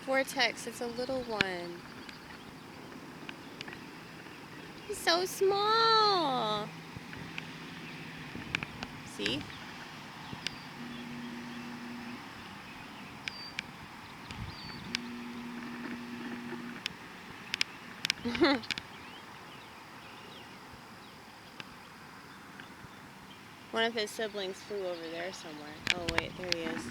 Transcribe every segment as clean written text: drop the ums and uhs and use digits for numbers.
vortex. It's a little one. He's so small. See? One of his siblings flew over there somewhere. Oh wait, there he is.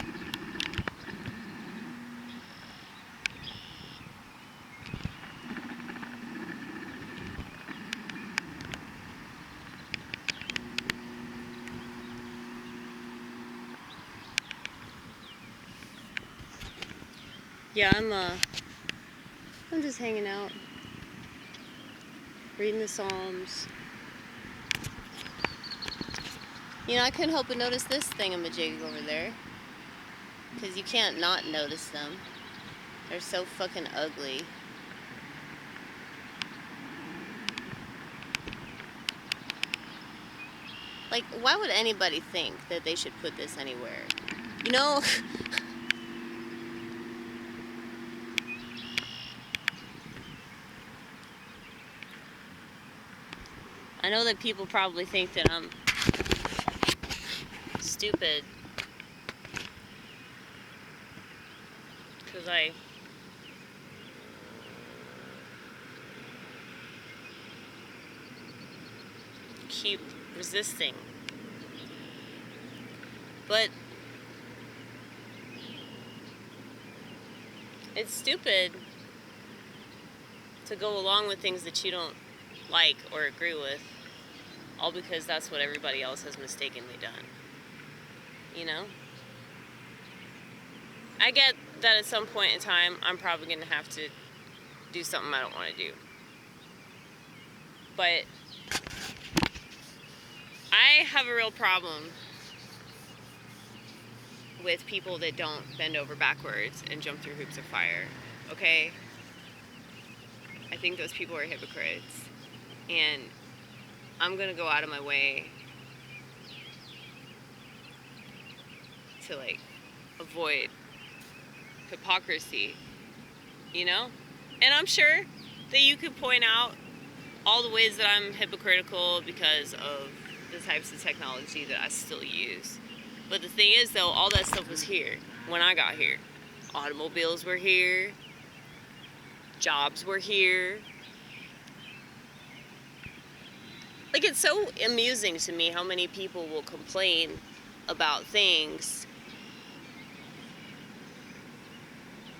Yeah, I'm just hanging out, reading the Psalms. You know, I couldn't help but notice this thingamajig over there, because you can't not notice them. They're so fucking ugly. Like, why would anybody think that they should put this anywhere? You know? I know that people probably think that I'm stupid because I keep resisting. But it's stupid to go along with things that you don't like or agree with, all because that's what everybody else has mistakenly done. You know? I get that at some point in time, I'm probably going to have to do something I don't want to do. But I have a real problem with people that don't bend over backwards and jump through hoops of fire. Okay? I think those people are hypocrites. And I'm going to go out of my way to, like, avoid hypocrisy, you know? And I'm sure that you could point out all the ways that I'm hypocritical because of the types of technology that I still use. But the thing is, though, all that stuff was here when I got here. Automobiles were here. Jobs were here. Like, it's so amusing to me how many people will complain about things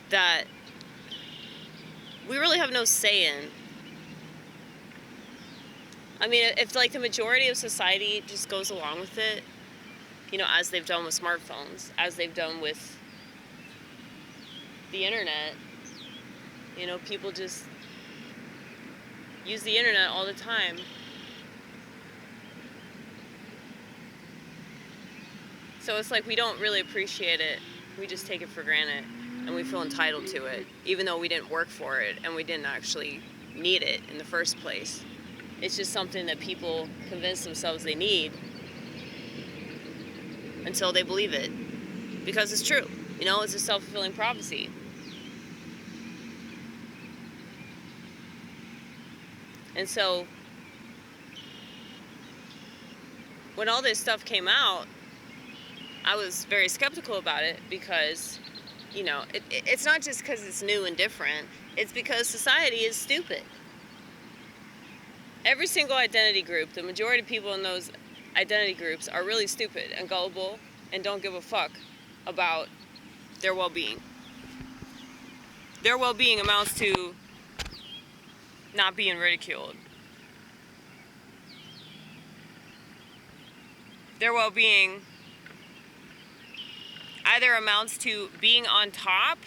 that we really have no say in. I mean, if like the majority of society just goes along with it, you know, as they've done with smartphones, as they've done with the internet, you know, people just use the internet all the time. So it's like we don't really appreciate it. We just take it for granted. And we feel entitled to it, even though we didn't work for it and we didn't actually need it in the first place. It's just something that people convince themselves they need until they believe it. Because it's true. You know, it's a self-fulfilling prophecy. And so, when all this stuff came out, I was very skeptical about it because, you know, it's not just because it's new and different. It's because society is stupid. Every single identity group, the majority of people in those identity groups are really stupid and gullible and don't give a fuck about their well-being. Their well-being amounts to not being ridiculed. Their well-being either amounts to being on top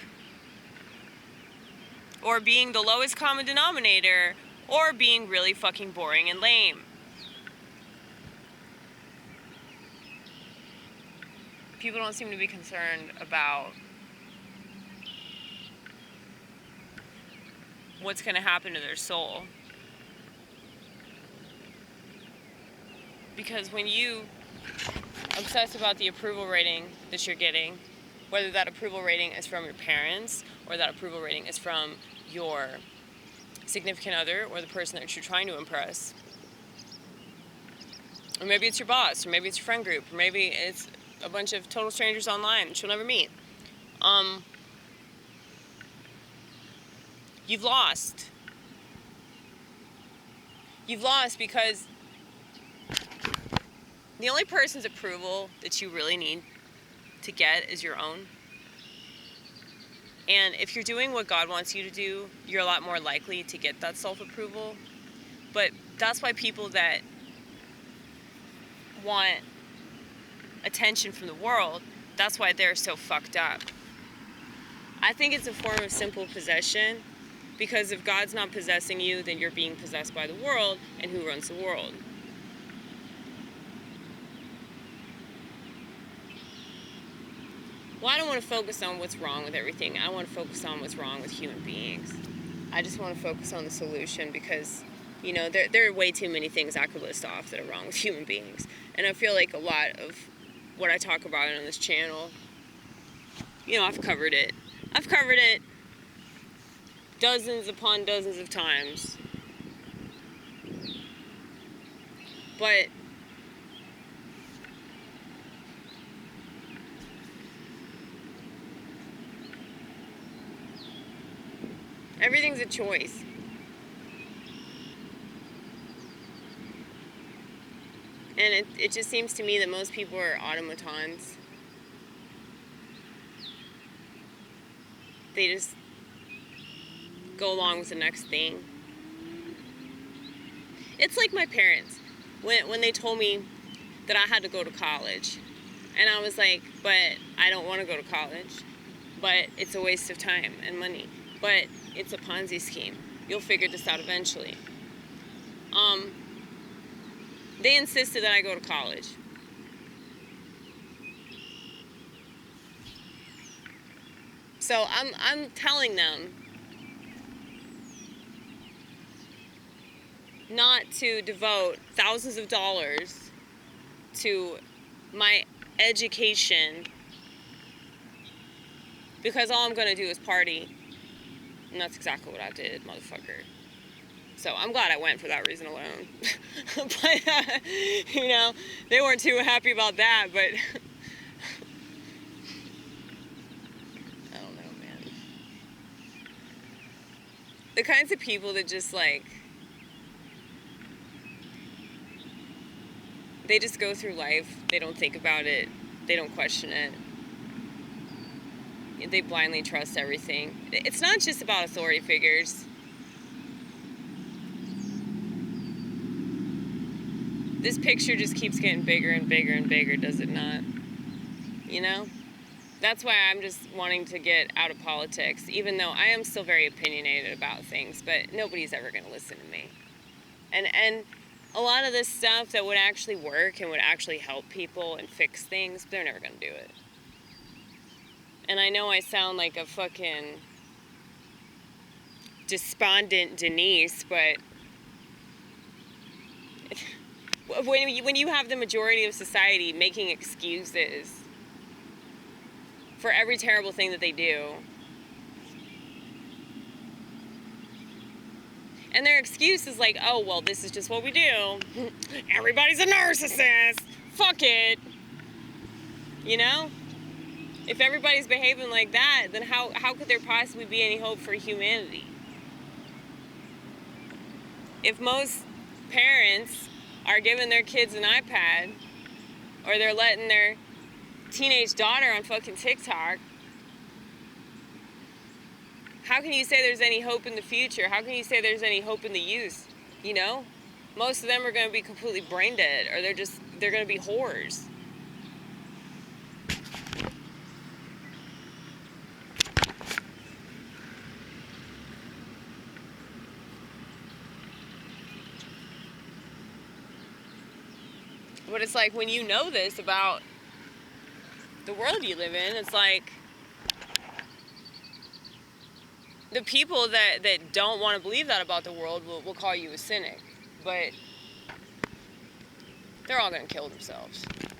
or being the lowest common denominator or being really fucking boring and lame. People don't seem to be concerned about what's going to happen to their soul. Because when you obsess about the approval rating that you're getting, Whether that approval rating is from your parents, or that approval rating is from your significant other, or the person that you're trying to impress. Or maybe it's your boss, or maybe it's your friend group, or maybe it's a bunch of total strangers online that you'll never meet. You've lost. You've lost because the only person's approval that you really need to get is your own. And if you're doing what God wants you to do, you're a lot more likely to get that self-approval. But that's why people that want attention from the world, that's why they're so fucked up. I think it's a form of simple possession, because if God's not possessing you, then you're being possessed by the world, and who runs the world? Well, I don't want to focus on what's wrong with everything. I want to focus on what's wrong with human beings. I just want to focus on the solution because, you know, there are way too many things I could list off that are wrong with human beings. And I feel like a lot of what I talk about on this channel, you know, I've covered it. I've covered it dozens upon dozens of times. But everything's a choice. And it just seems to me that most people are automatons. They just go along with the next thing. It's like my parents, when they told me that I had to go to college. And I was like, but I don't want to go to college. But it's a waste of time and money. But it's a Ponzi scheme. You'll figure this out eventually. They insisted that I go to college. So I'm telling them not to devote thousands of dollars to my education, because all I'm going to do is party. And that's exactly what I did, motherfucker. So I'm glad I went for that reason alone. But, you know, they weren't too happy about that, but I don't know, man. The kinds of people that just, like, they just go through life, they don't think about it, they don't question it. They blindly trust everything. It's not just about authority figures. This picture just keeps getting bigger and bigger and bigger, does it not? You know? That's why I'm just wanting to get out of politics, even though I am still very opinionated about things, but nobody's ever going to listen to me. And a lot of this stuff that would actually work and would actually help people and fix things, they're never going to do it. And I know I sound like a fucking despondent Denise, but when you have the majority of society making excuses for every terrible thing that they do, and their excuse is like, oh, well, this is just what we do. Everybody's a narcissist. Fuck it. You know? If everybody's behaving like that, then how could there possibly be any hope for humanity? If most parents are giving their kids an iPad, or they're letting their teenage daughter on fucking TikTok, how can you say there's any hope in the future? How can you say there's any hope in the youth? You know? Most of them are going to be completely brain dead, or they're going to be whores. But it's like, when you know this about the world you live in, it's like the people that don't want to believe that about the world will call you a cynic. But they're all going to kill themselves.